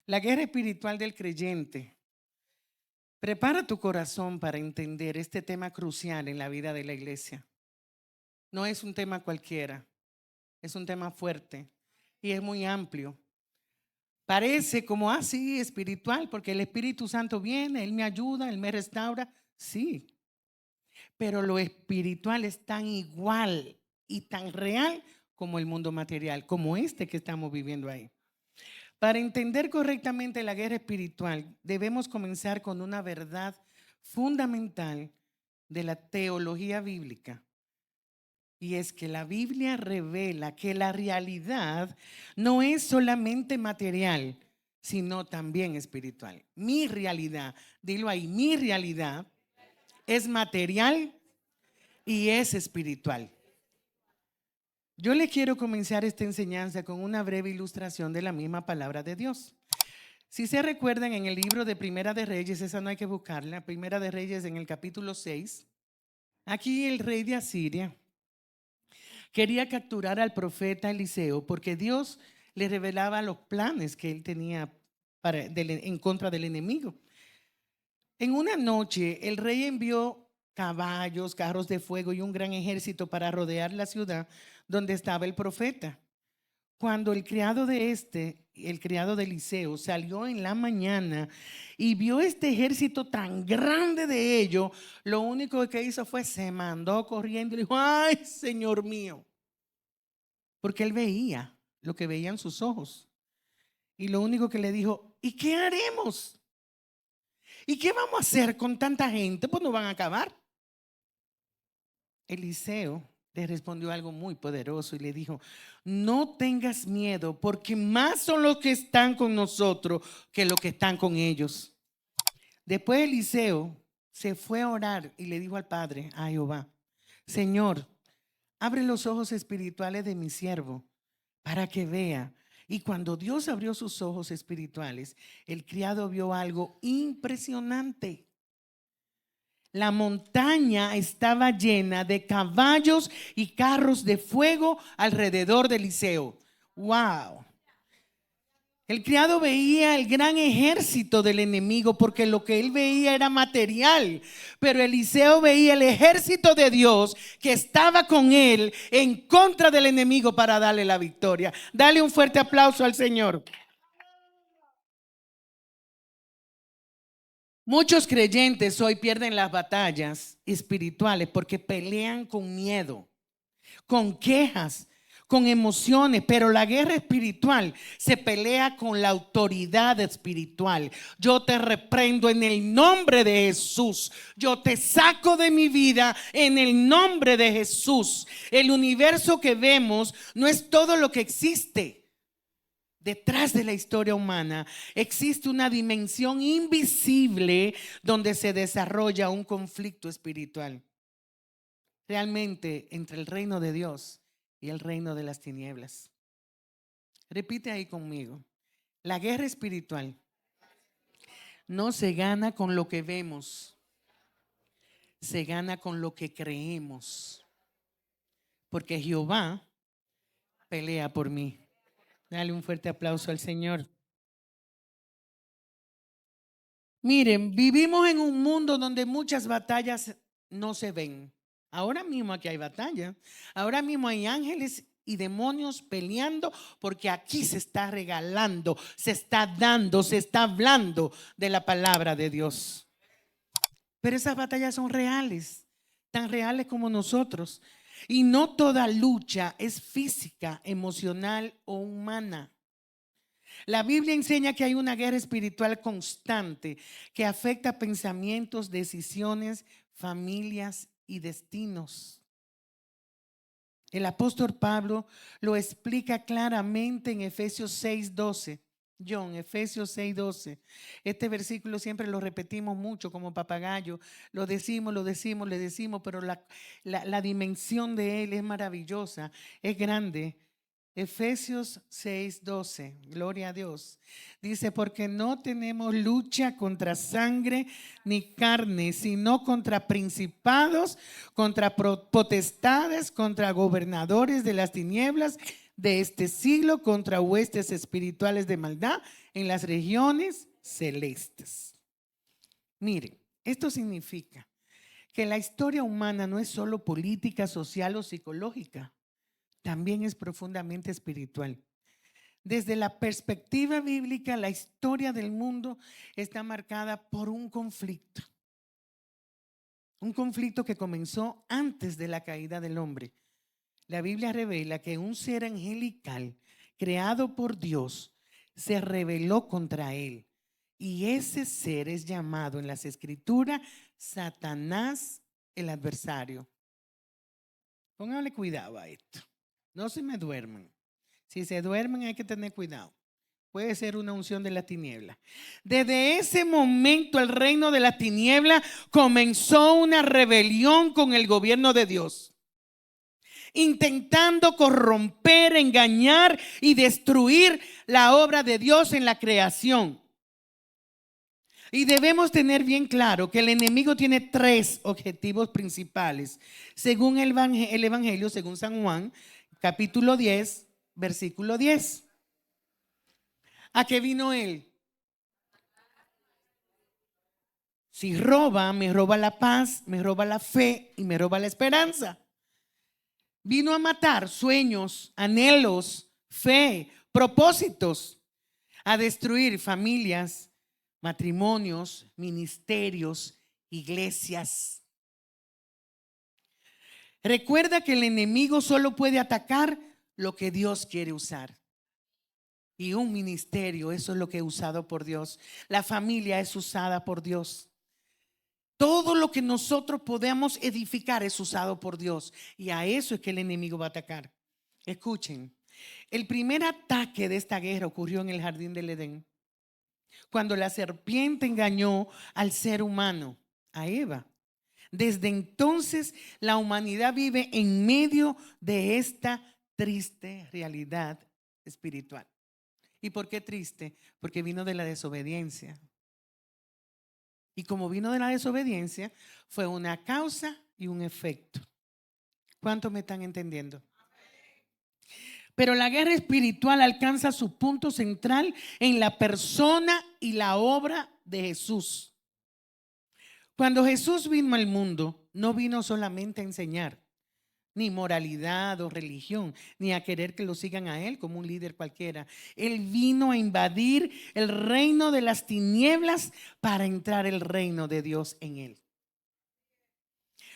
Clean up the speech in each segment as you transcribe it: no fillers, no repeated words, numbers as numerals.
La guerra espiritual del creyente. Prepara tu corazón para entender este tema crucial en la vida de la iglesia. No es un tema cualquiera, es un tema fuerte y es muy amplio. Parece como así espiritual, porque el Espíritu Santo viene, Él me ayuda, Él me restaura. Sí, pero lo espiritual es tan igual y tan real como el mundo material, como este que estamos viviendo ahí. Para entender correctamente la guerra espiritual, debemos comenzar con una verdad fundamental de la teología bíblica. Y es que la Biblia revela que la realidad no es solamente material, sino también espiritual. Mi realidad, dilo ahí, mi realidad es material y es espiritual. Yo le quiero comenzar esta enseñanza con una breve ilustración de la misma palabra de Dios. Si se recuerdan en el libro de Primera de Reyes, esa no hay que buscarla, Primera de Reyes en el capítulo 6, aquí el rey de Asiria quería capturar al profeta Eliseo porque Dios le revelaba los planes que él tenía en contra del enemigo. En una noche el rey envió caballos, carros de fuego y un gran ejército para rodear la ciudad donde estaba el profeta. Cuando el criado de Eliseo, salió en la mañana y vio este ejército tan grande de ellos, lo único que hizo fue se mandó corriendo y dijo: ay, Señor mío. Porque él veía lo que veían sus ojos. Y lo único que le dijo: ¿y qué haremos? ¿Y qué vamos a hacer con tanta gente? Pues no van a acabar. Eliseo le respondió algo muy poderoso y le dijo: no tengas miedo, porque más son los que están con nosotros que los que están con ellos. Después Eliseo se fue a orar y le dijo al Padre, a Jehová: Señor, abre los ojos espirituales de mi siervo para que vea. Y cuando Dios abrió sus ojos espirituales, el criado vio algo impresionante. La montaña estaba llena de caballos y carros de fuego alrededor de Eliseo. ¡Wow! El criado veía el gran ejército del enemigo porque lo que él veía era material, pero Eliseo veía el ejército de Dios que estaba con él en contra del enemigo para darle la victoria. Dale un fuerte aplauso al Señor. Muchos creyentes hoy pierden las batallas espirituales porque pelean con miedo, con quejas, con emociones, pero la guerra espiritual se pelea con la autoridad espiritual. Yo te reprendo en el nombre de Jesús. Yo te saco de mi vida en el nombre de Jesús. El universo que vemos no es todo lo que existe. Detrás de la historia humana existe una dimensión invisible donde se desarrolla un conflicto espiritual. Realmente entre el reino de Dios y el reino de las tinieblas. Repite ahí conmigo. La guerra espiritual no se gana con lo que vemos, se gana con lo que creemos. Porque Jehová pelea por mí. Dale un fuerte aplauso al Señor. Miren, vivimos en un mundo donde muchas batallas no se ven. Ahora mismo aquí hay batalla. Ahora mismo hay ángeles y demonios peleando porque aquí se está regalando, se está dando, se está hablando de la palabra de Dios. Pero esas batallas son reales, tan reales como nosotros. Y no toda lucha es física, emocional o humana. La Biblia enseña que hay una guerra espiritual constante que afecta pensamientos, decisiones, familias y destinos. El apóstol Pablo lo explica claramente en Efesios 6:12. Efesios 6:12. Este versículo siempre lo repetimos mucho como papagayo. Lo decimos, le decimos, pero la dimensión de él es maravillosa, es grande. Efesios 6:12, gloria a Dios. Dice: porque no tenemos lucha contra sangre ni carne, sino contra principados, contra potestades, contra gobernadores de las tinieblas de este siglo contra huestes espirituales de maldad en las regiones celestes. Miren, esto significa que la historia humana no es solo política, social o psicológica, también es profundamente espiritual. Desde la perspectiva bíblica, la historia del mundo está marcada por un conflicto que comenzó antes de la caída del hombre. La Biblia revela que un ser angelical creado por Dios se rebeló contra él. Y ese ser es llamado en las Escrituras Satanás, el adversario. Pónganle cuidado a esto. No se me duerman. Si se duermen hay que tener cuidado. Puede ser una unción de la tiniebla. Desde ese momento el reino de la tiniebla comenzó una rebelión con el gobierno de Dios, intentando corromper, engañar y destruir la obra de Dios en la creación. Y debemos tener bien claro que el enemigo tiene tres objetivos principales, según el Evangelio, según San Juan, capítulo 10, versículo 10. ¿A qué vino él? Si roba, me roba la paz, me roba la fe y me roba la esperanza. Vino a matar sueños, anhelos, fe, propósitos, a destruir familias, matrimonios, ministerios, iglesias. Recuerda que el enemigo solo puede atacar lo que Dios quiere usar. Y un ministerio, eso es lo que es usado por Dios. La familia es usada por Dios. Todo lo que nosotros podemos edificar es usado por Dios. Y a eso es que el enemigo va a atacar. Escuchen, el primer ataque de esta guerra ocurrió en el jardín del Edén, cuando la serpiente engañó al ser humano, a Eva. Desde entonces la humanidad vive en medio de esta triste realidad espiritual. ¿Y por qué triste? Porque vino de la desobediencia. Y como vino de la desobediencia, fue una causa y un efecto. ¿Cuántos me están entendiendo? Pero la guerra espiritual alcanza su punto central en la persona y la obra de Jesús. Cuando Jesús vino al mundo, no vino solamente a enseñar, ni moralidad o religión, ni a querer que lo sigan a él como un líder cualquiera. Él vino a invadir el reino de las tinieblas para entrar el reino de Dios en él.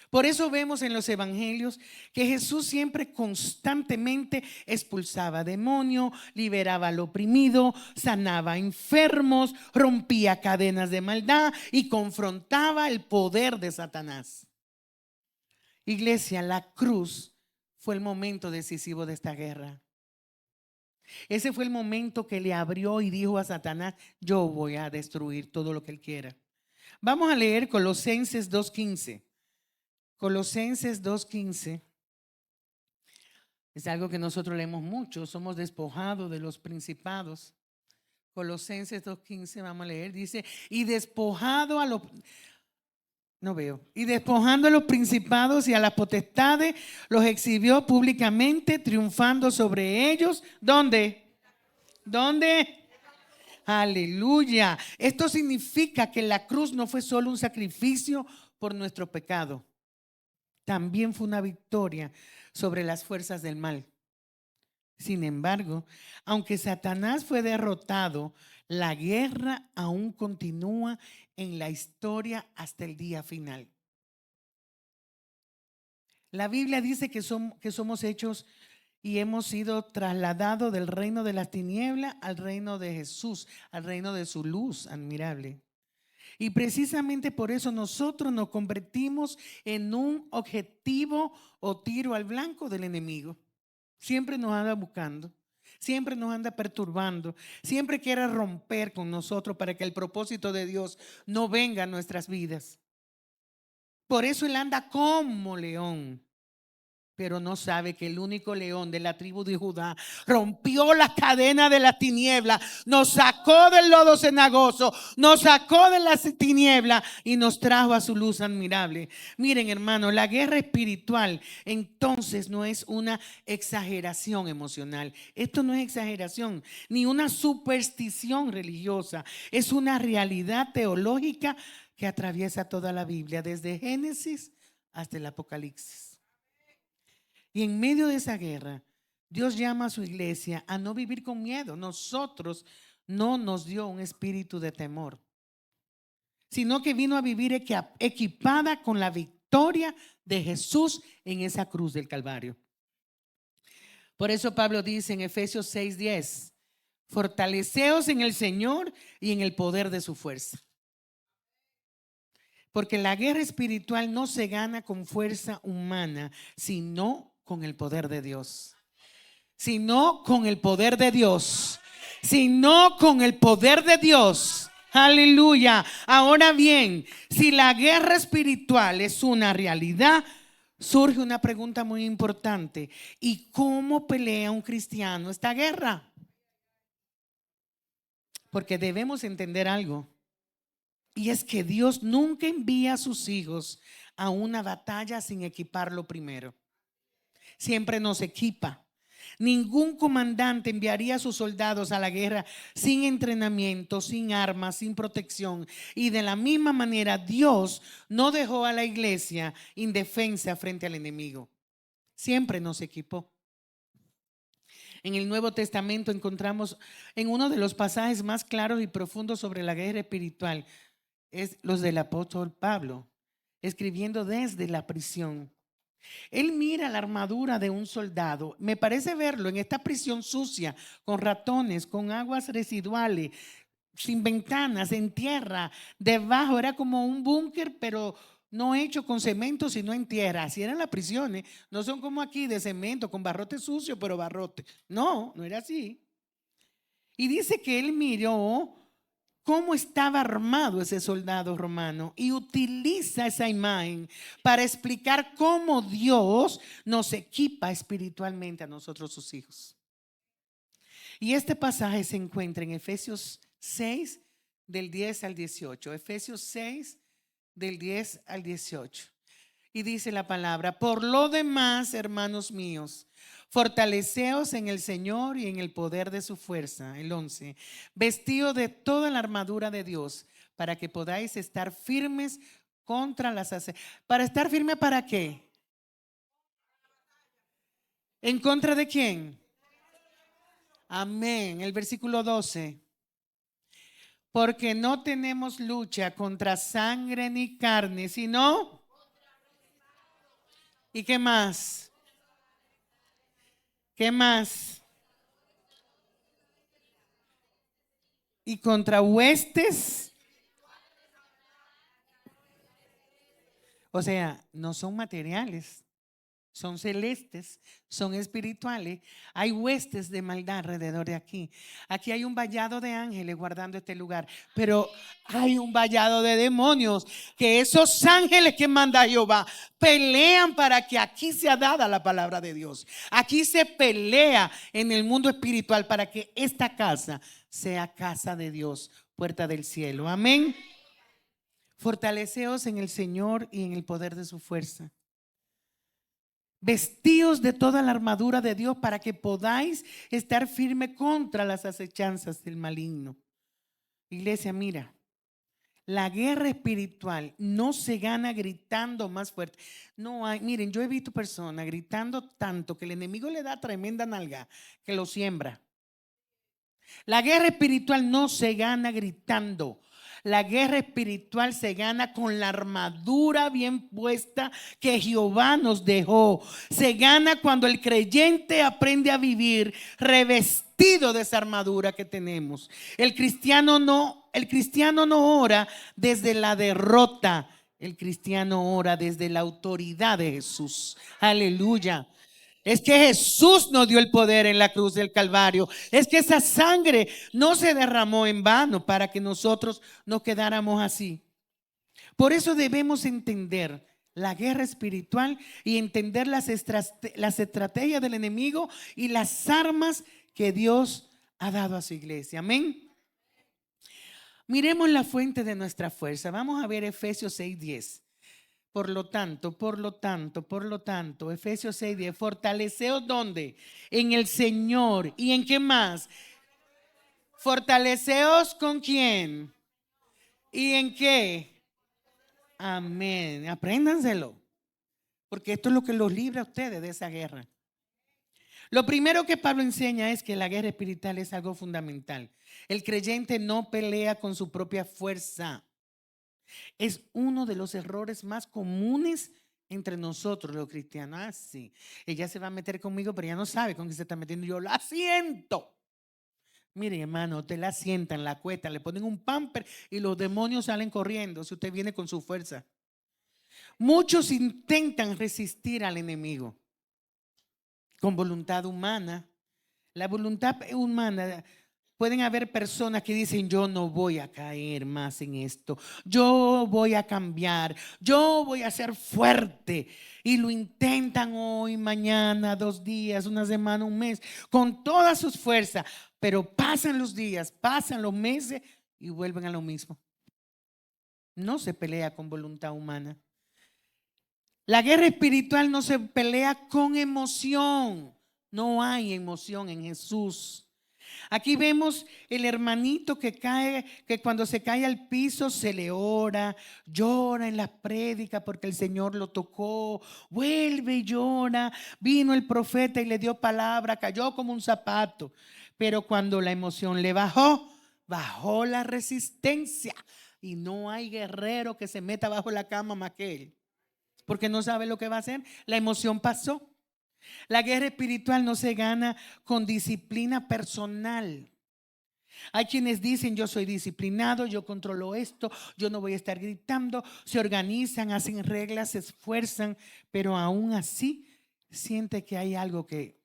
Por eso vemos en los evangelios que Jesús siempre constantemente expulsaba demonios, liberaba al oprimido, sanaba enfermos, rompía cadenas de maldad y confrontaba el poder de Satanás. Iglesia, la cruz fue el momento decisivo de esta guerra. Ese fue el momento que le abrió y dijo a Satanás: yo voy a destruir todo lo que él quiera. Vamos a leer Colosenses 2:15. Colosenses 2:15 es algo que nosotros leemos mucho. Somos despojados de los principados. Colosenses 2:15 vamos a leer. Dice: y despojado a los... No veo. Y despojando a los principados y a las potestades, los exhibió públicamente, triunfando sobre ellos. ¿Dónde? ¿Dónde? Aleluya. Esto significa que la cruz no fue solo un sacrificio por nuestro pecado. También fue una victoria sobre las fuerzas del mal. Sin embargo, aunque Satanás fue derrotado, la guerra aún continúa en la historia hasta el día final. La Biblia dice que somos hechos y hemos sido trasladados del reino de las tinieblas al reino de Jesús, al reino de su luz admirable. Y precisamente por eso nosotros nos convertimos en un objetivo o tiro al blanco del enemigo. Siempre nos anda buscando, siempre nos anda perturbando, siempre quiere romper con nosotros para que el propósito de Dios no venga a nuestras vidas. Por eso él anda como león. pero no sabe que el único león de la tribu de Judá rompió las cadenas de la tiniebla, nos sacó del lodo cenagoso, nos sacó de las tinieblas y nos trajo a su luz admirable. Miren, hermano, la guerra espiritual entonces no es una exageración emocional. Esto no es exageración ni una superstición religiosa, es una realidad teológica que atraviesa toda la Biblia, desde Génesis hasta el Apocalipsis. Y en medio de esa guerra, Dios llama a su iglesia a no vivir con miedo. Nosotros no nos dio un espíritu de temor, sino que vino a vivir equipada con la victoria de Jesús en esa cruz del Calvario. Por eso Pablo dice en Efesios 6:10, fortaleceos en el Señor y en el poder de su fuerza. Porque la guerra espiritual no se gana con fuerza humana, sino con el poder de Dios. Sino con el poder de Dios. Sino con el poder de Dios. Aleluya. Ahora bien, si la guerra espiritual es una realidad, surge una pregunta muy importante. ¿Y cómo pelea un cristiano esta guerra? Porque debemos entender algo. Y es que Dios nunca envía a sus hijos a una batalla sin equiparlo primero. Siempre nos equipa. Ningún comandante enviaría a sus soldados a la guerra sin entrenamiento, sin armas, sin protección. Y de la misma manera, Dios no dejó a la iglesia indefensa frente al enemigo. Siempre nos equipó. En el Nuevo Testamento encontramos en uno de los pasajes más claros y profundos sobre la guerra espiritual, es los del apóstol Pablo, escribiendo desde la prisión. Él mira la armadura de un soldado. Me parece verlo en esta prisión sucia, con ratones, con aguas residuales, sin ventanas, en tierra. Debajo era como un búnker, pero no hecho con cemento, sino en tierra. Así eran las prisiones. No son como aquí de cemento, con barrote sucio, pero barrote. No, no era así. Y dice que él miró cómo estaba armado ese soldado romano y utiliza esa imagen para explicar cómo Dios nos equipa espiritualmente a nosotros sus hijos. Y este pasaje se encuentra en Efesios 6 del 10 al 18. Efesios 6 del 10 al 18. Y dice la palabra: por lo demás, hermanos míos, fortaleceos en el Señor y en el poder de su fuerza. El 11. Vestidos de toda la armadura de Dios, para que podáis estar firmes contra las ¿Para estar firme para qué? ¿En contra de quién? Amén. El versículo 12. Porque no tenemos lucha contra sangre ni carne, sino... ¿Y qué más? ¿Qué más? Y contra huestes. O sea, no son materiales, son celestes, son espirituales. Hay huestes de maldad alrededor de aquí. Aquí hay un vallado de ángeles guardando este lugar, pero hay un vallado de demonios, que esos ángeles que manda Jehová pelean para que aquí sea dada la palabra de Dios. Aquí se pelea en el mundo espiritual para que esta casa sea casa de Dios, puerta del cielo. Amén. Fortaleceos en el Señor y en el poder de su fuerza. Vestíos de toda la armadura de Dios para que podáis estar firme contra las acechanzas del maligno. Iglesia, mira, la guerra espiritual no se gana gritando más fuerte. No hay, miren, yo he visto personas gritando tanto que el enemigo le da tremenda nalga que lo siembra. La guerra espiritual no se gana gritando. La guerra espiritual se gana con la armadura bien puesta que Jehová nos dejó. Se gana cuando el creyente aprende a vivir revestido de esa armadura que tenemos. El cristiano no ora desde la derrota. El cristiano ora desde la autoridad de Jesús. Aleluya. Es que Jesús nos dio el poder en la cruz del Calvario. Es que esa sangre no se derramó en vano para que nosotros nos quedáramos así. Por eso debemos entender la guerra espiritual y entender las estrategias del enemigo y las armas que Dios ha dado a su iglesia. Amén. Miremos la fuente de nuestra fuerza. Vamos a ver Efesios 6:10. Por lo tanto, Efesios 6:10, fortaleceos ¿dónde? En el Señor. ¿Y en qué más? Fortaleceos ¿con quién? ¿Y en qué? Amén. Apréndanselo. Porque esto es lo que los libra a ustedes de esa guerra. Lo primero que Pablo enseña es que la guerra espiritual es algo fundamental. El creyente no pelea con su propia fuerza. Es uno de los errores más comunes entre nosotros los cristianos. Ah, sí, ella se va a meter conmigo, pero ella no sabe con qué se está metiendo. Yo la siento. Mire, hermano, te la sientan, la cuestan, le ponen un pamper y los demonios salen corriendo si usted viene con su fuerza. Muchos intentan resistir al enemigo con voluntad humana. La voluntad humana, pueden haber personas que dicen: yo no voy a caer más en esto, yo voy a cambiar, yo voy a ser fuerte. Y lo intentan hoy, mañana, 2 días, una semana, un mes, con todas sus fuerzas. Pero pasan los días, pasan los meses y vuelven a lo mismo. No se pelea con voluntad humana. La guerra espiritual no se pelea con emoción. No hay emoción en Jesús. Aquí vemos el hermanito que cae, que cuando se cae al piso se le ora, llora en la prédica porque el Señor lo tocó, vuelve y llora. Vino el profeta y le dio palabra, cayó como un zapato. Pero cuando la emoción le bajó, bajó la resistencia. Y no hay guerrero que se meta bajo la cama más que él, porque no sabe lo que va a hacer. La emoción pasó. La guerra espiritual no se gana con disciplina personal. Hay quienes dicen: yo soy disciplinado, yo controlo esto, yo no voy a estar gritando. Se organizan, hacen reglas, se esfuerzan, pero aún así siente que hay algo que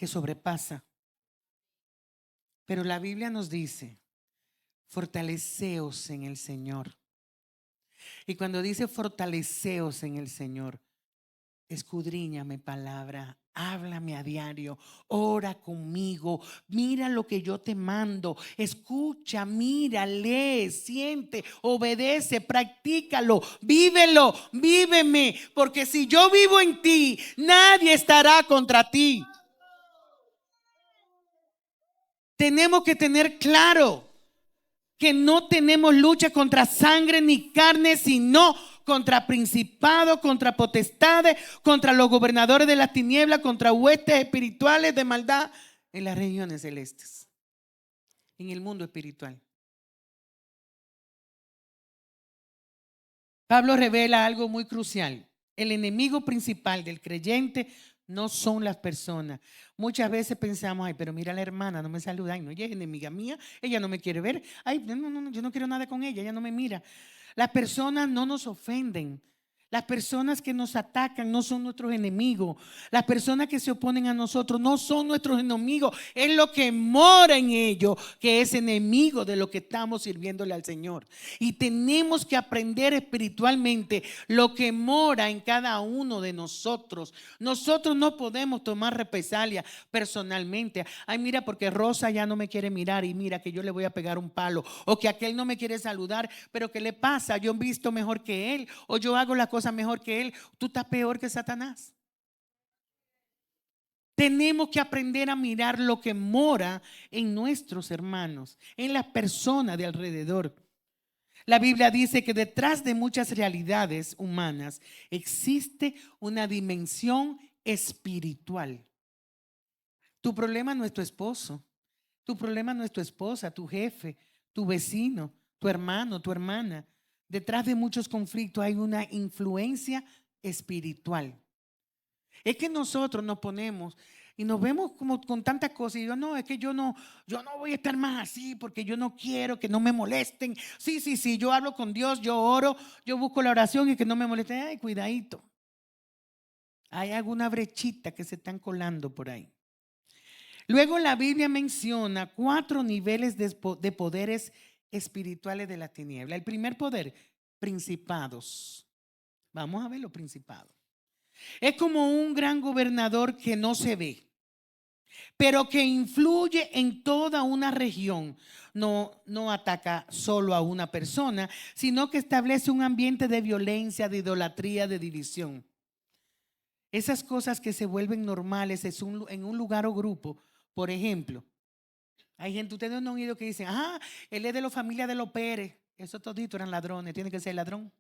sobrepasa. Pero la Biblia nos dice: fortaleceos en el Señor. Y cuando dice fortaleceos en el Señor, escudriñame palabra, háblame a diario, ora conmigo, mira lo que yo te mando, escucha, mira, lee, siente, obedece, practícalo, vívelo, víveme, porque si yo vivo en ti, nadie estará contra ti. Tenemos que tener claro que no tenemos lucha contra sangre ni carne, sino contra principados, contra potestades, contra los gobernadores de las tinieblas, contra huestes espirituales de maldad en las regiones celestes, en el mundo espiritual. Pablo revela algo muy crucial. El enemigo principal del creyente no son las personas. Muchas veces pensamos: ay, pero mira, la hermana no me saluda, ay, no, ella es enemiga mía, ella no me quiere ver, ay, no, yo no quiero nada con ella no me mira. Las personas no nos ofenden. Las personas que nos atacan no son nuestros enemigos. Las personas que se oponen a nosotros no son nuestros enemigos. Es lo que mora en ellos que es enemigo de lo que estamos sirviéndole al Señor. Y tenemos que aprender espiritualmente lo que mora en cada uno de nosotros. Nosotros no podemos tomar represalia personalmente. Ay, mira, porque Rosa ya no me quiere mirar y mira que yo le voy a pegar un palo. O que aquel no me quiere saludar, pero ¿qué le pasa? Yo he visto mejor que él, o yo hago la cosa mejor que él. Tú estás peor que Satanás. Tenemos que aprender a mirar lo que mora en nuestros hermanos, en las personas de alrededor. La Biblia dice que detrás de muchas realidades humanas existe una dimensión espiritual. Tu problema no es tu esposo, tu problema no es tu esposa, tu jefe, tu vecino, tu hermano, tu hermana. Detrás de muchos conflictos hay una influencia espiritual. Es que nosotros nos ponemos y nos vemos como con tantas cosas y yo no, es que yo no voy a estar más así porque yo no quiero que no me molesten. Sí, yo hablo con Dios, yo oro, yo busco la oración y que no me molesten. Ay, cuidadito. Hay alguna brechita que se están colando por ahí. Luego la Biblia menciona 4 niveles de poderes espirituales de la tiniebla. El primer poder: principados. Vamos a ver los principados. Es como un gran gobernador que no se ve, pero que influye en toda una región. No ataca solo a una persona, sino que establece un ambiente de violencia, de idolatría, de división. Esas cosas que se vuelven normales en un lugar o grupo. Por ejemplo, hay gente, ustedes no han oído que dicen, él es de la familia de los Pérez. Esos toditos eran ladrones, tiene que ser ladrón.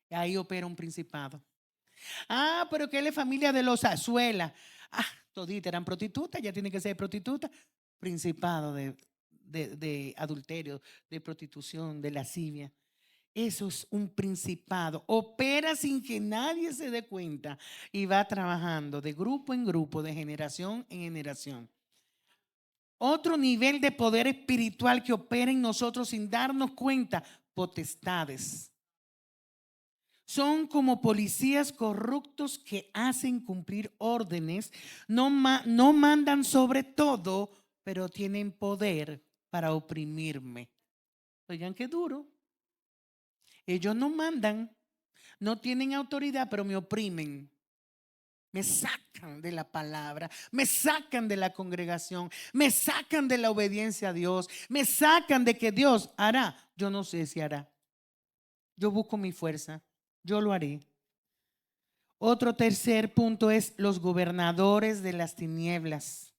Ahí opera un principado. Pero que él es familia de los Azuela. Toditas eran prostitutas, ya tiene que ser prostituta. Principado de adulterio, de prostitución, de lascivia. Eso es un principado. Opera sin que nadie se dé cuenta y va trabajando de grupo en grupo, de generación en generación. Otro nivel de poder espiritual que opera en nosotros sin darnos cuenta, potestades. Son como policías corruptos que hacen cumplir órdenes, no mandan sobre todo, pero tienen poder para oprimirme. Oigan qué duro. Ellos no mandan, no tienen autoridad, pero me oprimen. Me sacan de la palabra, me sacan de la congregación, me sacan de la obediencia a Dios, me sacan de que Dios hará. Yo no sé si hará. Yo busco mi fuerza, yo lo haré. Otro tercer punto es los gobernadores de las tinieblas.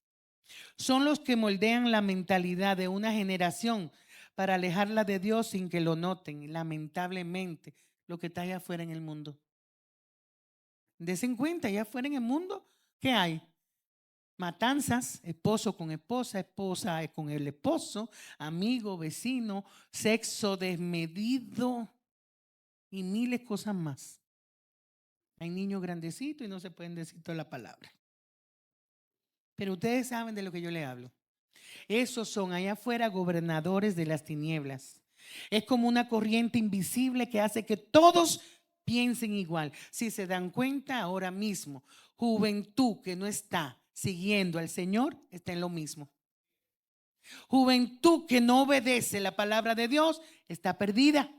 Son los que moldean la mentalidad de una generación para alejarla de Dios sin que lo noten. Lamentablemente, lo que está allá afuera en el mundo. Desen en cuenta, allá afuera en el mundo, ¿qué hay? Matanzas, esposo con esposa, esposa con el esposo, amigo, vecino, sexo desmedido y miles de cosas más. Hay niños grandecitos y no se pueden decir toda la palabra. Pero ustedes saben de lo que yo le hablo. Esos son allá afuera gobernadores de las tinieblas. Es como una corriente invisible que hace que todos piensen igual. Si se dan cuenta ahora mismo, juventud que no está siguiendo al Señor está en lo mismo. Juventud que no obedece la palabra de Dios está perdida.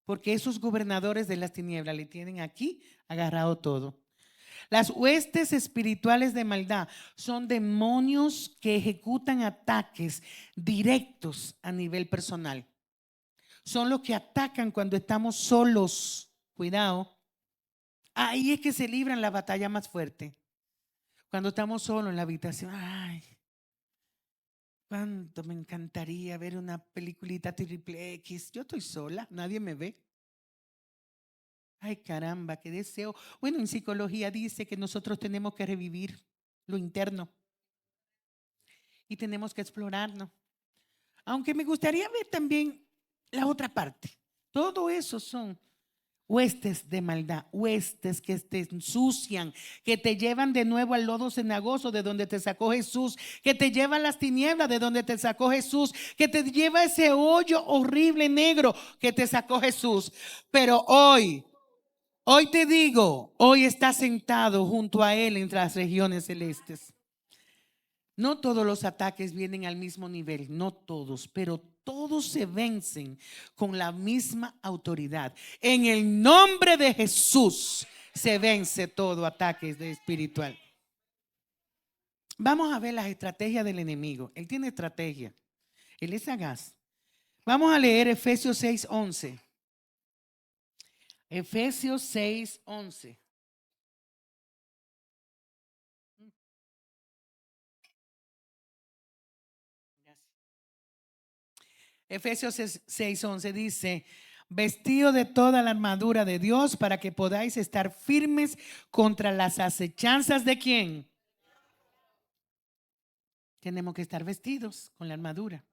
Porque esos gobernadores de las tinieblas le tienen aquí agarrado todo. Las huestes espirituales de maldad son demonios que ejecutan ataques directos a nivel personal. Son los que atacan cuando estamos solos. Cuidado. Ahí es que se libran la batalla más fuerte. Cuando estamos solos en la habitación. Ay, cuánto me encantaría ver una peliculita triple X. Yo estoy sola, nadie me ve. Ay, caramba, qué deseo. Bueno, en psicología dice que nosotros tenemos que revivir lo interno y tenemos que explorarnos. Aunque me gustaría ver también la otra parte. Todo eso son huestes de maldad, huestes que te ensucian, que te llevan de nuevo al lodo cenagoso de donde te sacó Jesús, que te lleva a las tinieblas de donde te sacó Jesús, que te lleva a ese hoyo horrible negro que te sacó Jesús. Pero hoy te digo, hoy estás sentado junto a Él entre las regiones celestes. No todos los ataques vienen al mismo nivel, no todos, pero todos se vencen con la misma autoridad. En el nombre de Jesús se vence todo ataque espiritual. Vamos a ver las estrategias del enemigo. Él tiene estrategia. Él es sagaz. Vamos a leer Efesios 6:11. Efesios 6:11. Efesios 6:11 dice, vestido de toda la armadura de Dios para que podáis estar firmes contra las acechanzas de ¿quién? Tenemos que estar vestidos con la armadura.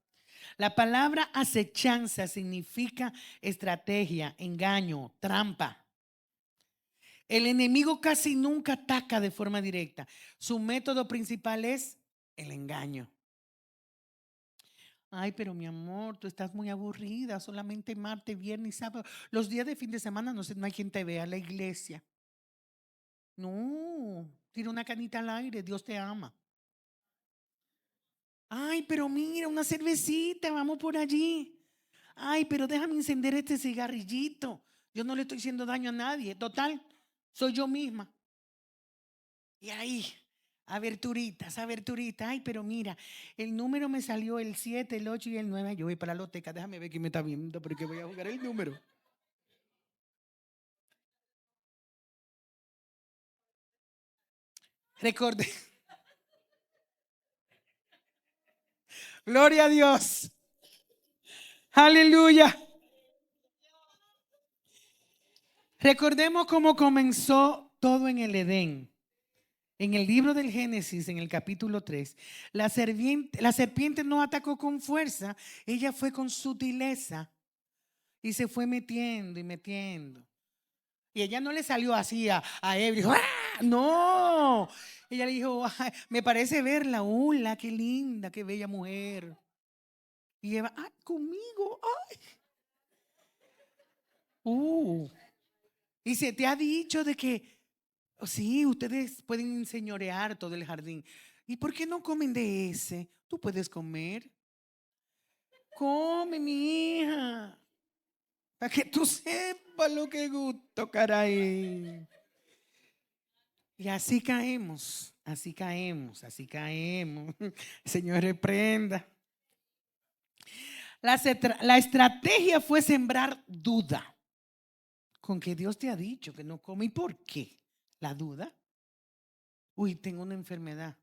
La palabra acechanza significa estrategia, engaño, trampa. El enemigo casi nunca ataca de forma directa. Su método principal es el engaño. Ay, pero mi amor, tú estás muy aburrida, solamente martes, viernes y sábado. Los días de fin de semana no hay quien te vea, la iglesia. No, tira una canita al aire, Dios te ama. Ay, pero mira, una cervecita, vamos por allí. Ay, pero déjame encender este cigarrillito. Yo no le estoy haciendo daño a nadie. Total, soy yo misma. Y ahí, aberturitas, aberturitas. Ay, pero mira, el número me salió el 7, el 8 y el 9. Yo voy para la loteca. Déjame ver quién me está viendo porque voy a jugar el número. Recordé. Gloria a Dios. Aleluya. Recordemos cómo comenzó todo en el Edén. En el libro del Génesis, en el capítulo 3, la serpiente no atacó con fuerza, ella fue con sutileza y se fue metiendo y metiendo. Y ella no le salió así a Eva y dijo, ¡ah! No. Ella le dijo, "Ay, me parece verla, hola, qué linda, qué bella mujer". Y Eva, ¡ay, conmigo! ¡Ay! Y se te ha dicho de que, sí, ustedes pueden enseñorear todo el jardín. ¿Y por qué no comen de ese? Tú puedes comer. Come, mi hija. Para que tú sepas lo que gusto, caray. Y así caemos, así caemos, así caemos. Señor, reprenda. La estrategia fue sembrar duda. Con que Dios te ha dicho que no come. ¿Y por qué? La duda. Uy, tengo una enfermedad.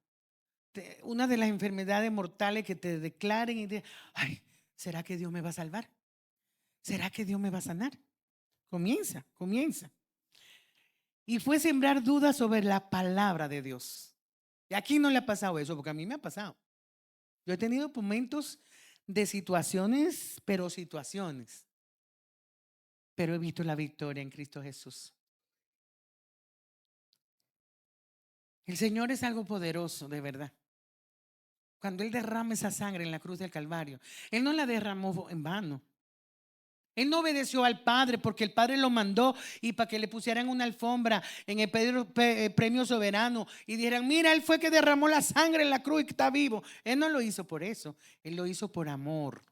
Una de las enfermedades mortales que te declaren y ay, ¿será que Dios me va a salvar? ¿Será que Dios me va a sanar? Comienza, comienza. Y fue sembrar dudas sobre la palabra de Dios. Y aquí no le ha pasado eso, porque a mí me ha pasado. Yo he tenido momentos de situaciones, pero he visto la victoria en Cristo Jesús. El Señor es algo poderoso, de verdad. Cuando Él derrama esa sangre en la cruz del Calvario, Él no la derramó en vano. Él no obedeció al Padre porque el Padre lo mandó y para que le pusieran una alfombra en el premio soberano y dijeran, mira, Él fue que derramó la sangre en la cruz y que está vivo. Él no lo hizo por eso, Él lo hizo por amor.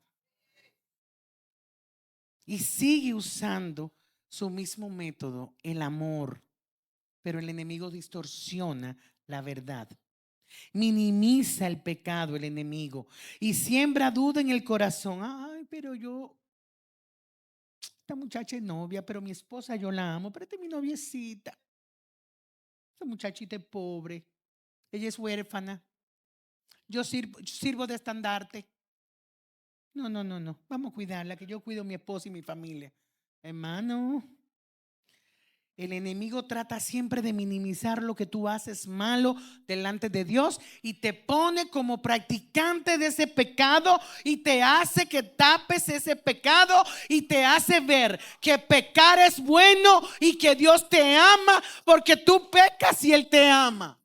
Y sigue usando su mismo método, el amor. Pero el enemigo distorsiona la verdad. Minimiza el pecado el enemigo y siembra duda en el corazón. Ay, pero esta muchacha es novia, pero mi esposa yo la amo, pero esta es mi noviecita. Esta muchachita es pobre, ella es huérfana. Yo sirvo de estandarte. No, no, no, no. Vamos a cuidarla, que yo cuido a mi esposa y mi familia. Hermano, el enemigo trata siempre de minimizar lo que tú haces malo delante de Dios y te pone como practicante de ese pecado y te hace que tapes ese pecado y te hace ver que pecar es bueno y que Dios te ama porque tú pecas y Él te ama.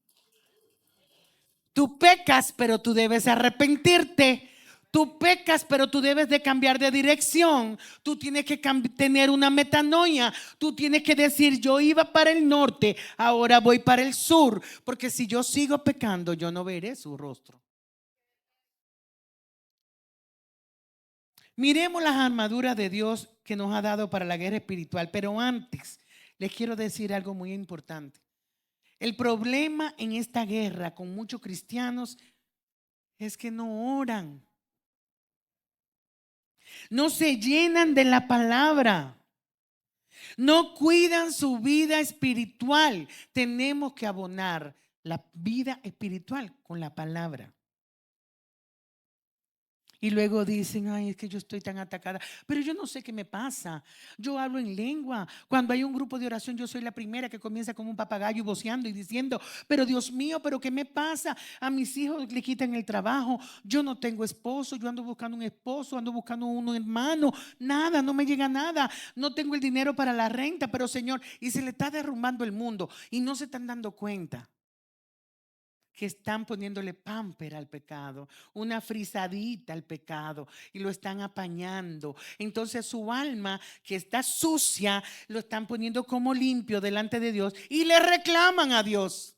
Tú pecas, pero tú debes arrepentirte. Tú pecas, pero tú debes de cambiar de dirección. Tú tienes que tener una metanoia. Tú tienes que decir, yo iba para el norte, ahora voy para el sur. Porque si yo sigo pecando, yo no veré su rostro. Miremos las armaduras de Dios que nos ha dado para la guerra espiritual. Pero antes, les quiero decir algo muy importante. El problema en esta guerra con muchos cristianos es que no oran. No se llenan de la palabra. No cuidan su vida espiritual. Tenemos que abonar la vida espiritual con la palabra. Y luego dicen, ay, es que yo estoy tan atacada. Pero yo no sé qué me pasa. Yo hablo en lengua. Cuando hay un grupo de oración, yo soy la primera que comienza con un papagayo voceando y diciendo, pero Dios mío, pero ¿qué me pasa? A mis hijos le quitan el trabajo. Yo no tengo esposo. Yo ando buscando un esposo, ando buscando un hermano. Nada, no me llega nada. No tengo el dinero para la renta, pero Señor, y se le está derrumbando el mundo y no se están dando cuenta que están poniéndole pamper al pecado, una frisadita al pecado y lo están apañando. Entonces su alma que está sucia lo están poniendo como limpio delante de Dios y le reclaman a Dios.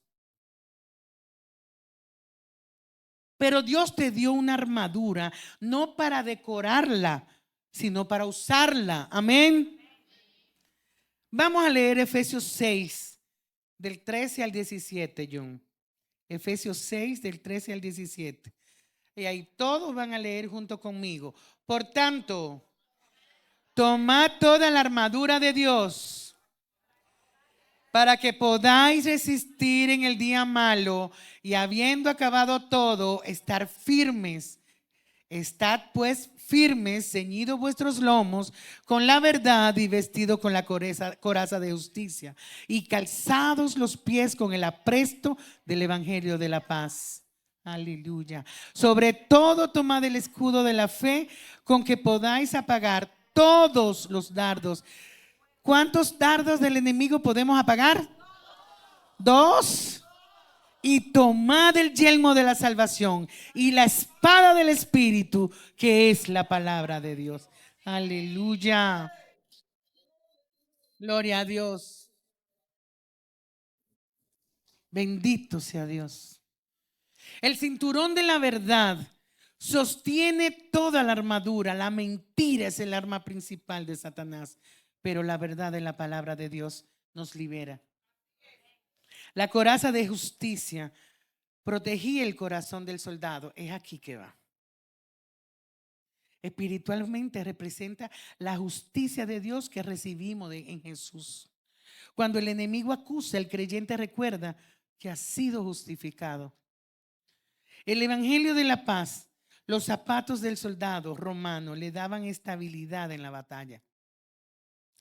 Pero Dios te dio una armadura no para decorarla, sino para usarla. Amén. Vamos a leer Efesios 6, del 13 al 17, John. Efesios 6, del 13 al 17. Y ahí todos van a leer junto conmigo. Por tanto, tomad toda la armadura de Dios para que podáis resistir en el día malo y habiendo acabado todo, estar firmes. Estad pues firmes, ceñidos vuestros lomos con la verdad y vestidos con la coraza de justicia y calzados los pies con el apresto del evangelio de la paz. Aleluya. Sobre todo tomad el escudo de la fe con que podáis apagar todos los dardos. ¿Cuántos dardos del enemigo podemos apagar? Dos. Y tomad el yelmo de la salvación y la espada del Espíritu, que es la palabra de Dios. Aleluya. Gloria a Dios. Bendito sea Dios. El cinturón de la verdad sostiene toda la armadura. La mentira es el arma principal de Satanás, pero la verdad de la palabra de Dios nos libera. La coraza de justicia protegía el corazón del soldado. Es aquí que va. Espiritualmente representa la justicia de Dios que recibimos en Jesús. Cuando el enemigo acusa, el creyente recuerda que ha sido justificado. El evangelio de la paz, los zapatos del soldado romano le daban estabilidad en la batalla.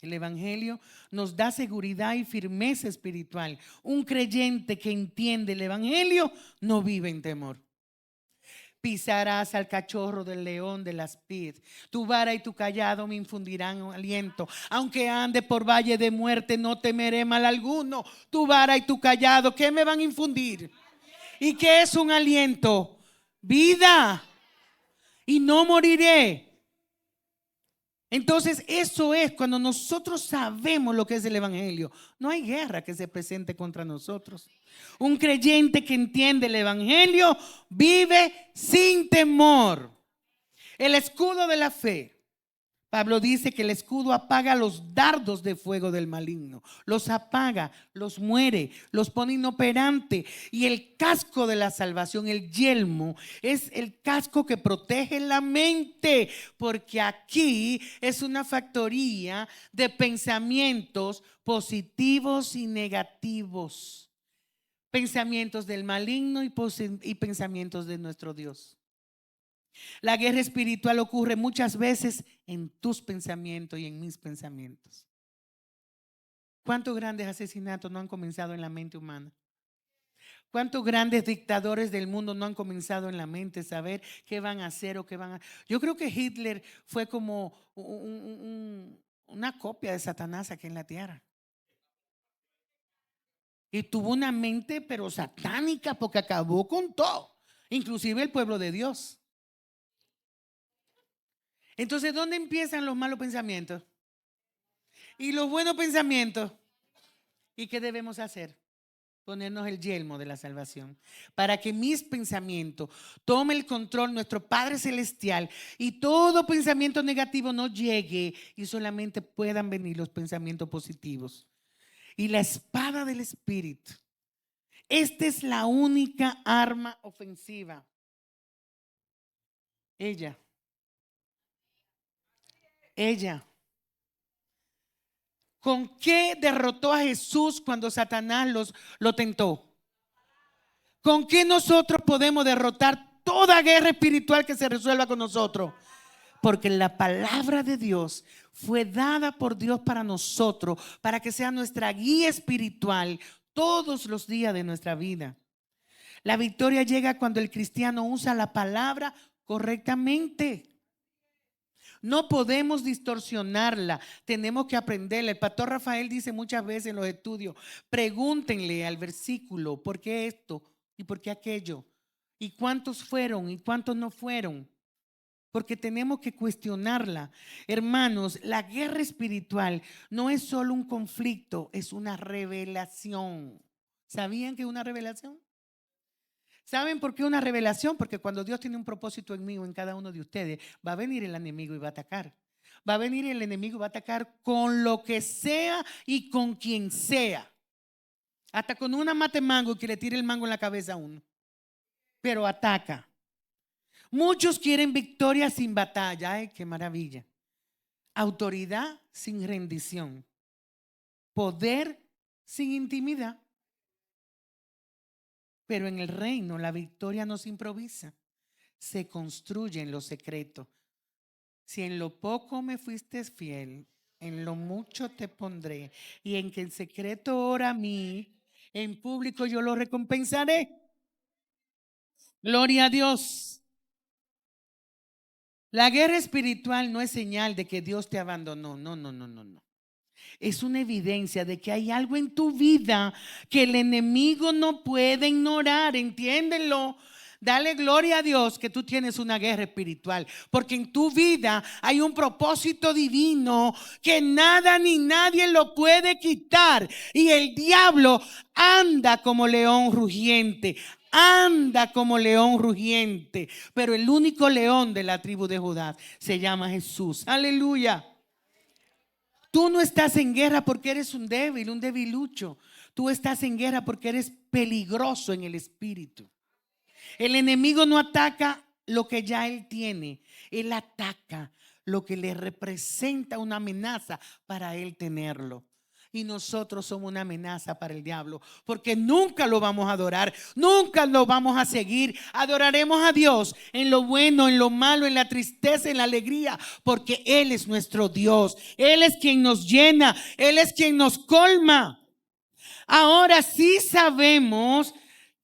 El evangelio nos da seguridad y firmeza espiritual. Un creyente que entiende el evangelio no vive en temor. Pisarás al cachorro del león de las pid. Tu vara y tu callado me infundirán aliento. Aunque ande por valle de muerte, no temeré mal alguno. Tu vara y tu callado, ¿qué me van a infundir? ¿Y qué es un aliento? Vida. Y no moriré. Entonces eso es cuando nosotros sabemos lo que es el evangelio. No hay guerra que se presente contra nosotros. Un creyente que entiende el evangelio vive sin temor. El escudo de la fe. Pablo dice que el escudo apaga los dardos de fuego del maligno. Los apaga, los muere, los pone inoperante. Y el casco de la salvación, el yelmo, es el casco que protege la mente. Porque aquí es una factoría de pensamientos positivos y negativos. Pensamientos del maligno y pensamientos de nuestro Dios. La guerra espiritual ocurre muchas veces en tus pensamientos y en mis pensamientos. ¿Cuántos grandes asesinatos no han comenzado en la mente humana? ¿Cuántos grandes dictadores del mundo no han comenzado en la mente saber qué van a hacer o qué van a... Yo creo que Hitler fue como una copia de Satanás aquí en la tierra. Y tuvo una mente pero satánica porque acabó con todo, inclusive el pueblo de Dios. Entonces, ¿dónde empiezan los malos pensamientos? Y los buenos pensamientos. ¿Y qué debemos hacer? Ponernos el yelmo de la salvación para que mis pensamientos tome el control nuestro Padre Celestial y todo pensamiento negativo no llegue y solamente puedan venir los pensamientos positivos. Y la espada del Espíritu. Esta es la única arma ofensiva. Ella. ¿Con qué derrotó a Jesús cuando Satanás lo tentó? ¿Con qué nosotros podemos derrotar toda guerra espiritual que se resuelva con nosotros? Porque la palabra de Dios fue dada por Dios para nosotros, para que sea nuestra guía espiritual todos los días de nuestra vida. La victoria llega cuando el cristiano usa la palabra correctamente. No podemos distorsionarla, tenemos que aprenderla. El pastor Rafael dice muchas veces en los estudios, pregúntenle al versículo, ¿por qué esto y por qué aquello? ¿Y cuántos fueron y cuántos no fueron? Porque tenemos que cuestionarla. Hermanos, la guerra espiritual no es solo un conflicto, es una revelación. ¿Sabían que es una revelación? ¿Saben por qué una revelación? Porque cuando Dios tiene un propósito en mí o en cada uno de ustedes, va a venir el enemigo y va a atacar. va a venir el enemigo, va a atacar con lo que sea y con quien sea. Hasta con una mate mango que le tire el mango en la cabeza a uno. Pero ataca. Muchos quieren victoria sin batalla. Ay, qué maravilla. Autoridad sin rendición. Poder sin intimidad. Pero en el reino la victoria no se improvisa. Se construye en lo secreto. Si en lo poco me fuiste fiel, en lo mucho te pondré. Y en que en secreto ora a mí, en público yo lo recompensaré. Gloria a Dios. La guerra espiritual no es señal de que Dios te abandonó. No, no, no, no, no. Es una evidencia de que hay algo en tu vida que el enemigo no puede ignorar. Entiéndelo. Dale gloria a Dios que tú tienes una guerra espiritual, porque en tu vida hay un propósito divino que nada ni nadie lo puede quitar. Y el diablo anda como león rugiente. Anda como león rugiente, pero el único león de la tribu de Judá se llama Jesús. Aleluya. Tú no estás en guerra porque eres un debilucho. Tú estás en guerra porque eres peligroso en el espíritu. El enemigo no ataca lo que ya él tiene. Él ataca lo que le representa una amenaza para él tenerlo. Y nosotros somos una amenaza para el diablo, porque nunca lo vamos a adorar, nunca lo vamos a seguir. Adoraremos a Dios en lo bueno, en lo malo, en la tristeza, en la alegría, porque Él es nuestro Dios. Él es quien nos llena, Él es quien nos colma. Ahora sí sabemos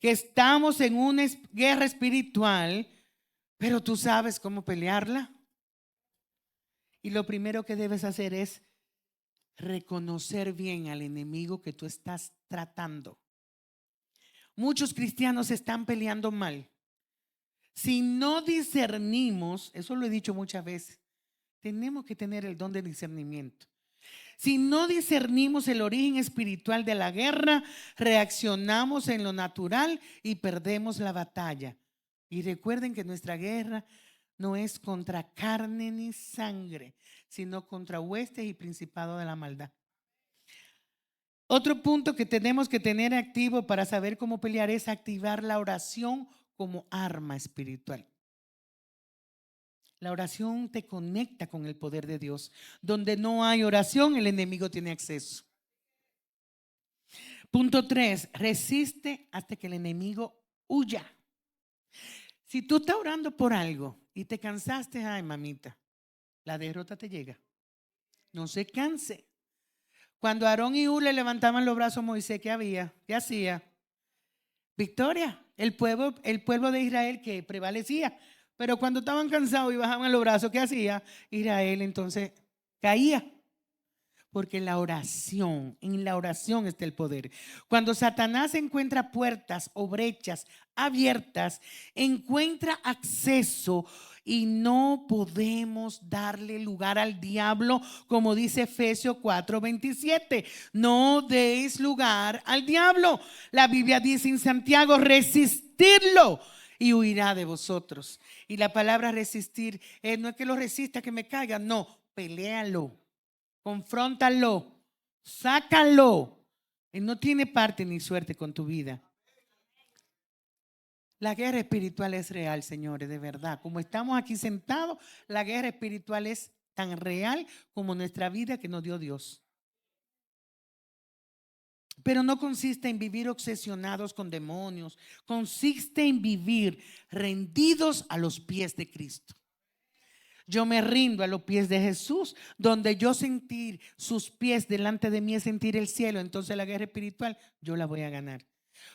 que estamos en una guerra espiritual, pero tú sabes cómo pelearla. Y lo primero que debes hacer es reconocer bien al enemigo que tú estás tratando. Muchos cristianos están peleando mal. Si no discernimos, eso lo he dicho muchas veces, tenemos que tener el don de discernimiento. Si no discernimos el origen espiritual de la guerra, reaccionamos en lo natural y perdemos la batalla. Y recuerden que nuestra guerra no es contra carne ni sangre, sino contra huestes y principados de la maldad. Otro punto que tenemos que tener activo para saber cómo pelear es activar la oración como arma espiritual. La oración te conecta con el poder de Dios. Donde no hay oración, el enemigo tiene acceso. Punto 3, resiste hasta que el enemigo huya. Si tú estás orando por algo y te cansaste, ay mamita, la derrota te llega. No se canse. Cuando Aarón y Hur le levantaban los brazos a Moisés, ¿qué había? ¿Qué hacía? Victoria. El pueblo de Israel que prevalecía. Pero cuando estaban cansados y bajaban los brazos, ¿qué hacía? Israel entonces caía. Porque en la oración está el poder. Cuando Satanás encuentra puertas o brechas abiertas, encuentra acceso y no podemos darle lugar al diablo, como dice Efesios 4:27. No deis lugar al diablo. La Biblia dice en Santiago, resistidlo y huirá de vosotros. Y la palabra resistir no es que lo resista, que me caiga, no, peléalo. Confróntalo, sácalo. Él no tiene parte ni suerte con tu vida. La guerra espiritual es real, señores, de verdad. Como estamos aquí sentados, la guerra espiritual es tan real como nuestra vida que nos dio Dios. Pero no consiste en vivir obsesionados con demonios, consiste en vivir rendidos a los pies de Cristo. Yo me rindo a los pies de Jesús, donde yo sentir sus pies delante de mí es sentir el cielo. Entonces la guerra espiritual yo la voy a ganar.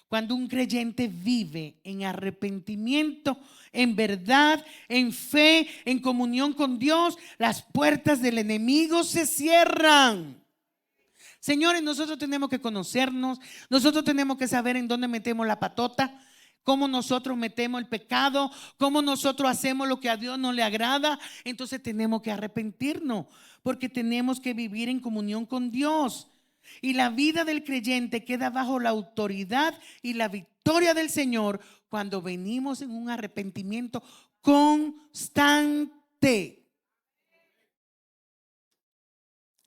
Cuando un creyente vive en arrepentimiento, en verdad, en fe, en comunión con Dios, las puertas del enemigo se cierran. Señores, nosotros tenemos que conocernos, nosotros tenemos que saber en dónde metemos la patota, cómo nosotros metemos el pecado, cómo nosotros hacemos lo que a Dios no le agrada. Entonces tenemos que arrepentirnos, porque tenemos que vivir en comunión con Dios. Y la vida del creyente queda bajo la autoridad y la victoria del Señor cuando venimos en un arrepentimiento constante.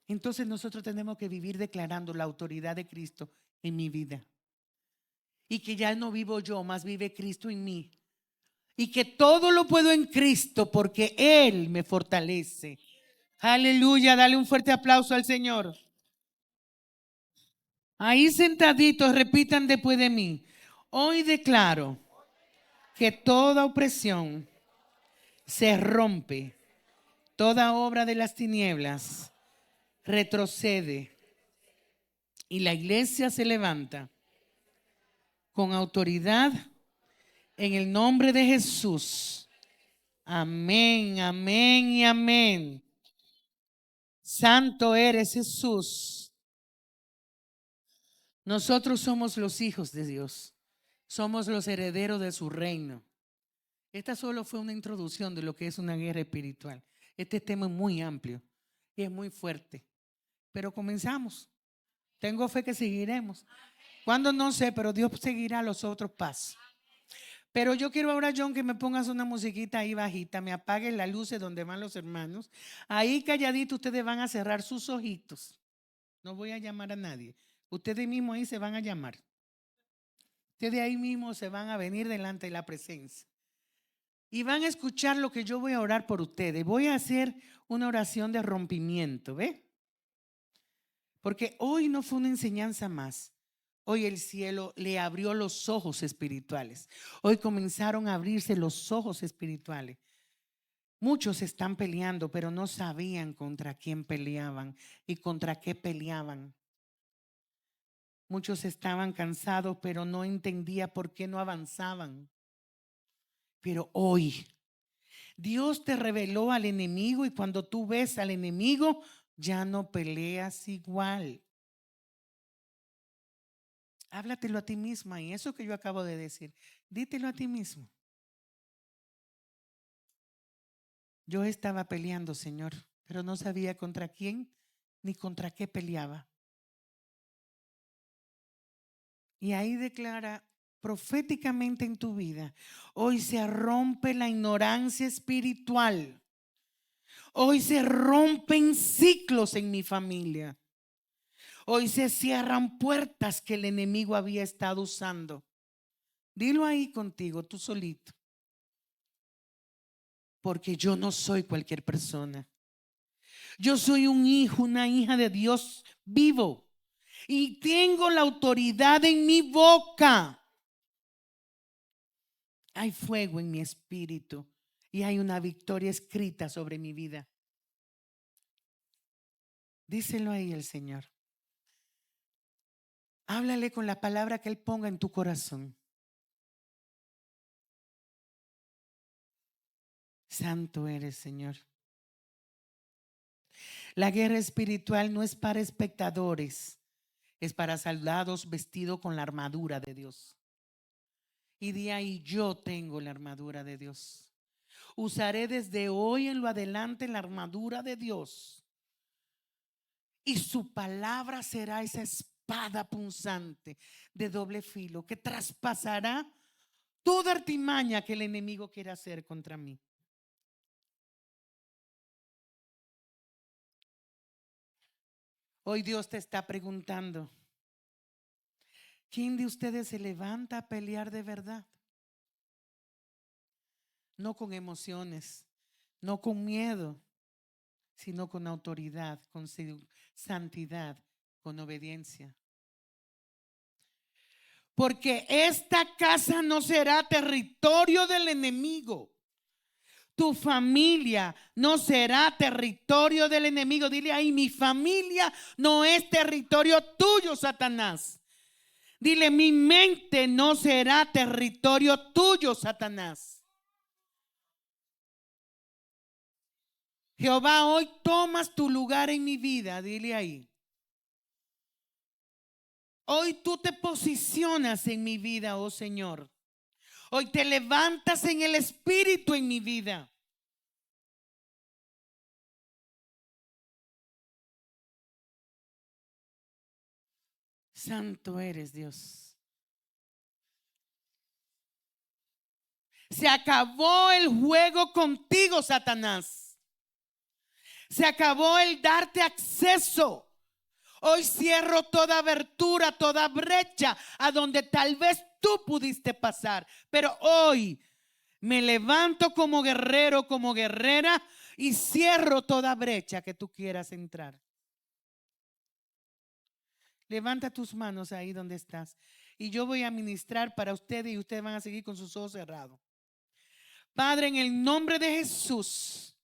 Entonces nosotros tenemos que vivir declarando la autoridad de Cristo en mi vida. Y que ya no vivo yo, más vive Cristo en mí. Y que todo lo puedo en Cristo porque Él me fortalece. Aleluya, dale un fuerte aplauso al Señor. Ahí sentaditos, repitan después de mí. Hoy declaro que toda opresión se rompe, toda obra de las tinieblas retrocede y la iglesia se levanta con autoridad en el nombre de Jesús. Amén, amén y amén. Santo eres, Jesús. Nosotros somos los hijos de Dios. Somos los herederos de su reino. Esta solo fue una introducción de lo que es una guerra espiritual. Este tema es muy amplio y es muy fuerte. Pero comenzamos. Tengo fe que seguiremos. ¿Cuándo? No sé, pero Dios seguirá los otros pasos. Pero yo quiero ahora, John, que me pongas una musiquita ahí bajita, me apaguen las luces donde van los hermanos. Ahí calladito ustedes van a cerrar sus ojitos. No voy a llamar a nadie. Ustedes mismos ahí se van a llamar. Ustedes ahí mismo se van a venir delante de la presencia. Y van a escuchar lo que yo voy a orar por ustedes. Voy a hacer una oración de rompimiento, ¿ve? Porque hoy no fue una enseñanza más. Hoy el cielo le abrió los ojos espirituales. Hoy comenzaron a abrirse los ojos espirituales. Muchos están peleando, pero no sabían contra quién peleaban y contra qué peleaban. Muchos estaban cansados, pero no entendía por qué no avanzaban. Pero hoy Dios te reveló al enemigo y cuando tú ves al enemigo, ya no peleas igual. Háblatelo a ti misma y eso que yo acabo de decir, dítelo a ti mismo. Yo estaba peleando, Señor, pero no sabía contra quién ni contra qué peleaba. Y ahí declara proféticamente en tu vida, hoy se rompe la ignorancia espiritual. Hoy se rompen ciclos en mi familia. Hoy se cierran puertas que el enemigo había estado usando. Dilo ahí contigo, tú solito. Porque yo no soy cualquier persona. Yo soy un hijo, una hija de Dios vivo. Y tengo la autoridad en mi boca. Hay fuego en mi espíritu. Y hay una victoria escrita sobre mi vida. Díselo ahí el Señor. Háblale con la palabra que Él ponga en tu corazón. Santo eres, Señor. La guerra espiritual no es para espectadores, es para soldados vestidos con la armadura de Dios. Y de ahí yo tengo la armadura de Dios. Usaré desde hoy en lo adelante la armadura de Dios. Y su palabra será esa espada punzante de doble filo que traspasará toda artimaña que el enemigo quiera hacer contra mí. Hoy Dios te está preguntando, ¿quién de ustedes se levanta a pelear de verdad? No con emociones, no con miedo, sino con autoridad, con santidad, con obediencia. Porque esta casa no será territorio del enemigo. Tu familia no será territorio del enemigo. Dile ahí, mi familia no es territorio tuyo, Satanás. Dile, mi mente no será territorio tuyo, Satanás. Jehová, hoy tomas tu lugar en mi vida. Dile ahí. Hoy tú te posicionas en mi vida, oh Señor. Hoy te levantas en el espíritu en mi vida. Santo eres, Dios. Se acabó el juego contigo, Satanás. Se acabó el darte acceso. Hoy cierro toda abertura, toda brecha a donde tal vez tú pudiste pasar. Pero hoy me levanto como guerrero, como guerrera, y cierro toda brecha que tú quieras entrar. Levanta tus manos ahí donde estás. Y yo voy a ministrar para ustedes y ustedes van a seguir con sus ojos cerrados. Padre, en el nombre de Jesús,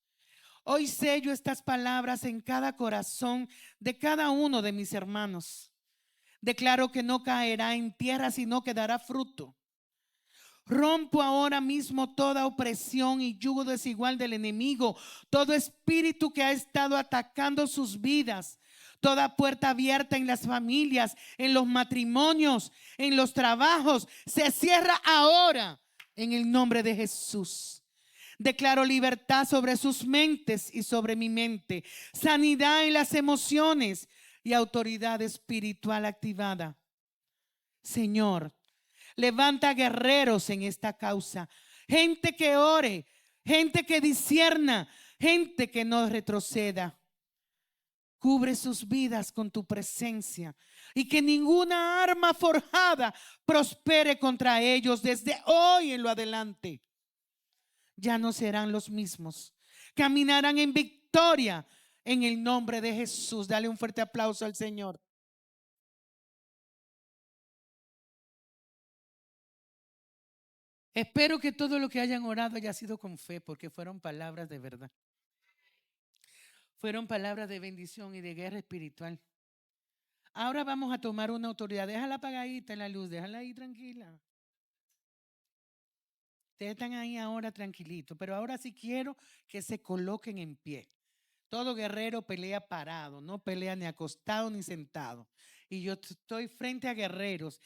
hoy sello estas palabras en cada corazón de cada uno de mis hermanos. Declaro que no caerá en tierra, sino que dará fruto. Rompo ahora mismo toda opresión y yugo desigual del enemigo, todo espíritu que ha estado atacando sus vidas, toda puerta abierta en las familias, en los matrimonios, en los trabajos, se cierra ahora en el nombre de Jesús. Declaro libertad sobre sus mentes y sobre mi mente, sanidad en las emociones y autoridad espiritual activada. Señor, levanta guerreros en esta causa, gente que ore, gente que discierna, gente que no retroceda. Cubre sus vidas con tu presencia y que ninguna arma forjada prospere contra ellos desde hoy en lo adelante. Ya no serán los mismos, caminarán en victoria en el nombre de Jesús. Dale un fuerte aplauso al Señor. Espero que todo lo que hayan orado haya sido con fe, porque fueron palabras de verdad. Fueron palabras de bendición y de guerra espiritual. Ahora vamos a tomar una autoridad. Déjala apagadita en la luz, déjala ahí tranquila. Ustedes están ahí ahora tranquilitos, pero ahora sí quiero que se coloquen en pie. Todo guerrero pelea parado, no pelea ni acostado ni sentado. Y yo estoy frente a guerreros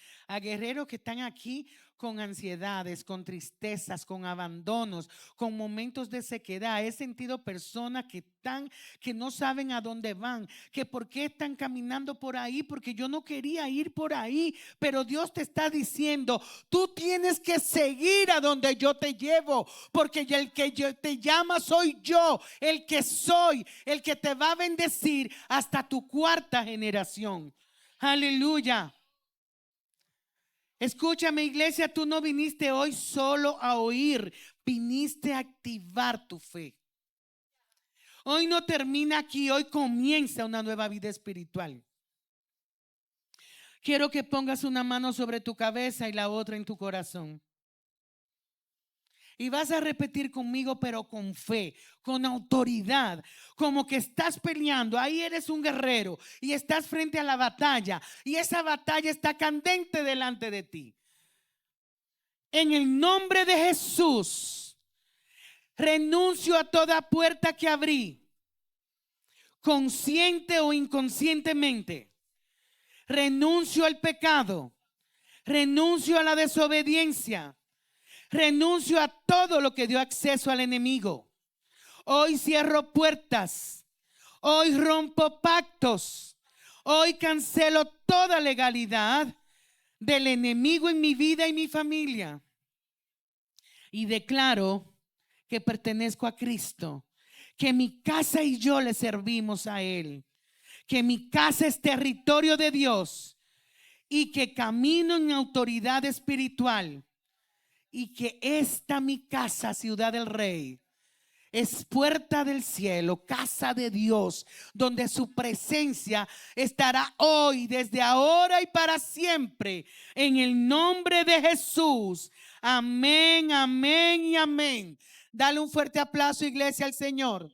que están aquí con ansiedades, con tristezas, con abandonos, con momentos de sequedad. He sentido personas que no saben a dónde van, que por qué están caminando por ahí, porque yo no quería ir por ahí, pero Dios te está diciendo, tú tienes que seguir a donde yo te llevo, porque el que te llama soy yo, el que soy, el que te va a bendecir hasta tu cuarta generación. Aleluya. Escúchame, iglesia, tú no viniste hoy solo a oír, viniste a activar tu fe. Hoy no termina aquí, hoy comienza una nueva vida espiritual. Quiero que pongas una mano sobre tu cabeza y la otra en tu corazón. Y vas a repetir conmigo, pero con fe, con autoridad, como que estás peleando. Ahí eres un guerrero y estás frente a la batalla. Y esa batalla está candente delante de ti. En el nombre de Jesús, renuncio a toda puerta que abrí, consciente o inconscientemente. Renuncio al pecado. Renuncio a la desobediencia. Renuncio a todo lo que dio acceso al enemigo. Hoy cierro puertas. Hoy rompo pactos. Hoy cancelo toda legalidad del enemigo en mi vida y mi familia. Y declaro que pertenezco a Cristo, que mi casa y yo le servimos a Él, que mi casa es territorio de Dios y que camino en autoridad espiritual. Y que esta mi casa, ciudad del Rey, es puerta del cielo, casa de Dios, donde su presencia estará hoy, desde ahora y para siempre, en el nombre de Jesús. Amén, amén y amén. Dale un fuerte aplauso, iglesia, al Señor.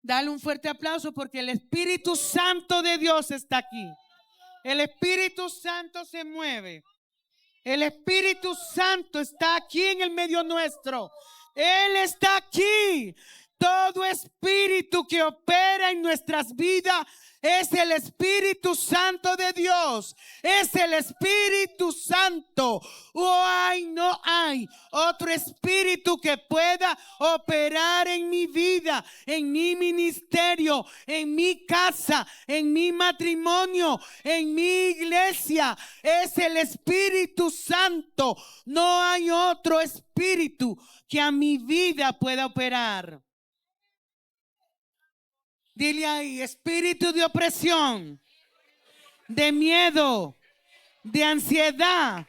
Dale un fuerte aplauso porque el Espíritu Santo de Dios está aquí. El Espíritu Santo se mueve. El Espíritu Santo está aquí en el medio nuestro. Él está aquí. Todo espíritu que opera en nuestras vidas Es el Espíritu Santo de Dios. Es el Espíritu Santo. No hay otro espíritu que pueda operar en mi vida, en mi ministerio, en mi casa, en mi matrimonio, en mi iglesia. Es el Espíritu Santo. No hay otro espíritu que a mi vida pueda operar. Dile ahí: espíritu de opresión, de miedo, de ansiedad,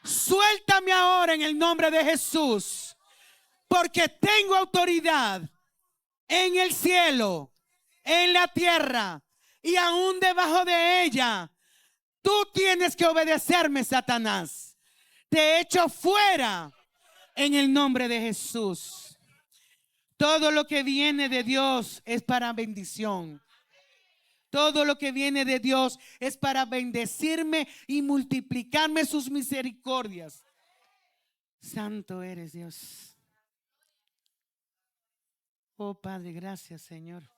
suéltame ahora en el nombre de Jesús, porque tengo autoridad en el cielo, en la tierra y aún debajo de ella. Tú tienes que obedecerme, Satanás. Te echo fuera en el nombre de Jesús. Todo lo que viene de Dios es para bendición. Todo lo que viene de Dios es para bendecirme y multiplicarme sus misericordias. Santo eres, Dios. Oh Padre, gracias, Señor.